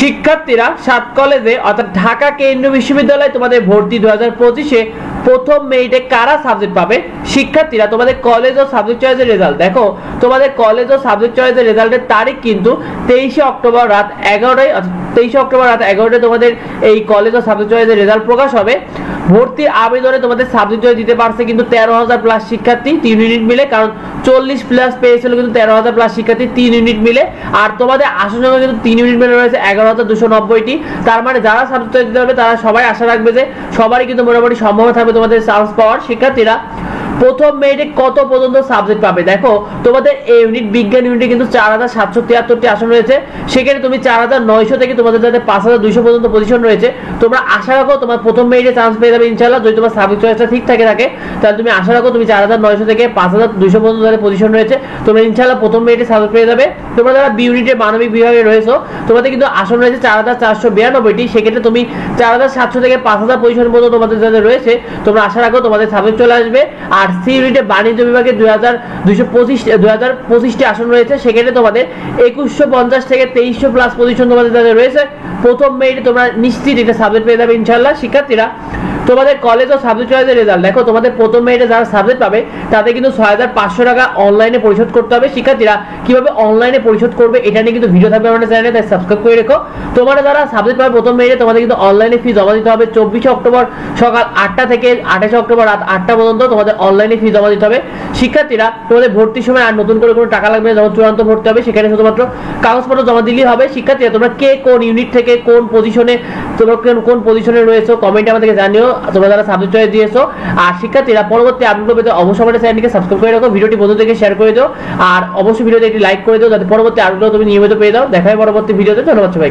শিক্ষার্থীরা 7 কলেজে অর্থাৎ ঢাকা কেন্দ্রীয় বিশ্ববিদ্যালয়ে তোমাদের ভর্তি 2025-এ প্রথম মেরিটে কারা সাবজেক্ট পাবে। শিক্ষার্থীরা তোমাদের কলেজ ও সাবজেক্ট চয়েসের রেজাল্ট দেখো, তোমাদের কলেজ ও সাবজেক্ট চয়েসের রেজাল্টের তারিখ কিন্তু 23 অক্টোবর রাত 11টায়, 23 অক্টোবর রাত 11টায় তোমাদের এই কলেজ ও সাবজেক্ট চয়েসের রেজাল্ট প্রকাশ হবে। ভর্তির আবেদনে তোমাদের সাবজেক্ট চয়েস দিতে পারছে কিন্তু 13,000 প্লাস শিক্ষার্থী 3 ইউনিট মিলে, কারণ 40 প্লাস পেয়েছিল কিন্তু 13,000 প্লাস শিক্ষার্থী 3 ইউনিট মিলে। আর তোমাদের আসন সংখ্যা কিন্তু 3 ইউনিট মিলে রয়েছে 11,290টি। তার মানে যারা সাবজেক্ট চয়েস দিতে হবে তারা সবাই আশা রাখবে যে সবারই কিন্তু মোটামুটি সম্ভাবনা থাকবে তোমাদের চান্স পাওয়ার। শিক্ষার্থীরা প্রথম মেরিটে কত পর্যন্ত সাবজেক্ট পাবে দেখো, তোমাদের এই ইউনিট বিজ্ঞান ইউনিটে কিন্তু 4,773টি আসন রয়েছে, সেখানে তুমি 4,900 থেকে তোমাদের যাতে 5,200 পর্যন্ত পজিশন রয়েছে। তোমরা আশা রাখো তোমার প্রথম মেরিটে চান্স পেয়ে যাবে ইনশাআল্লাহ। যদি তোমার সাবজেক্ট চয়েসটা ঠিক থাকে তাহলে তুমি আশা রাখো তুমি 4,900 থেকে 5,200 পর্যন্ত যাদের পজিশন রয়েছে তোমরা ইনশাআল্লাহ প্রথম মেরিটে সাবজেক্ট পেয়ে যাবে। তোমরা যারা বি ইউনিটে মানবিক বিভাগে রয়েছো তোমাদের কিন্তু আসন রয়েছে 4,492টি, সেক্ষেত্রে তুমি 4,700 থেকে 5,000 পজিশন পর্যন্ত তোমাদের যাদের রয়েছে তোমরা আশা রাখো তোমাদের সাবজেক্ট চলে আসবে। আর সি ইউনিটে বাণিজ্য বিভাগে 2,225টি আসন রয়েছে, সেক্ষেত্রে তোমাদের 2,150 থেকে 2,300 প্লাস পজিশন তোমাদের যাদের রয়েছে প্রথম মেরিটে তোমরা নিশ্চিত এটা সাবজেক্ট পেয়ে যাবে ইনশাআল্লাহ। শিক্ষার্থীরা তোমাদের কলেজ ও সাবজেক্ট চয়েসের রেজাল্ট দেখো, তোমাদের প্রথম মেরিটে যারা সাবজেক্ট পাবে তাদের কিন্তু 6,500 টাকা অনলাইনে পরিশোধ করতে হবে। শিক্ষার্থীরা কিভাবে অনলাইনে পরিশোধ করবে এটা নিয়ে কিন্তু ভিডিও থাকবে আমাদের চ্যানেলে, তাই সাবস্ক্রাইব করে রেখো। তোমরা যারা সাবজেক্ট পাবে প্রথম মেরিটে তোমাদের কিন্তু অনলাইনে ফি জমা দিতে হবে 24 অক্টোবর সকাল 8টা থেকে 28 অক্টোবর রাত 8টা পর্যন্ত তোমাদের অনলাইনে ফি জমা দিতে হবে। শিক্ষার্থীরা তোমাদের ভর্তির সময় আর নতুন করে কোনো টাকা লাগবে না, যখন চূড়ান্ত ভর্তি হবে সেখানে শুধুমাত্র কাগজপত্র জমা দিলেই হবে। শিক্ষার্থীরা তোমরা কে কোন ইউনিট থেকে কোন পজিশনে তোমরা কোন পজিশনে রয়েছো কমেন্টে আমাদেরকে জানিও তোমরা যারা সাবজেক্ট চয়েস দিয়েছো। আর শিক্ষার্থীরা পরবর্তী আপডেট পেতে অবশ্যই আমাদের চ্যানেলটিকে সাবস্ক্রাইব করে রাখো, ভিডিওটি বন্ধু থেকে শেয়ার করে দিও, আর অবশ্যই ভিডিওতে একটি লাইক করে দিও যাতে পরবর্তী আপডেট তুমি নিয়মিত পেয়ে দাও। দেখা হয় পরবর্তী ভিডিওতে। ধন্যবাদ সবাই।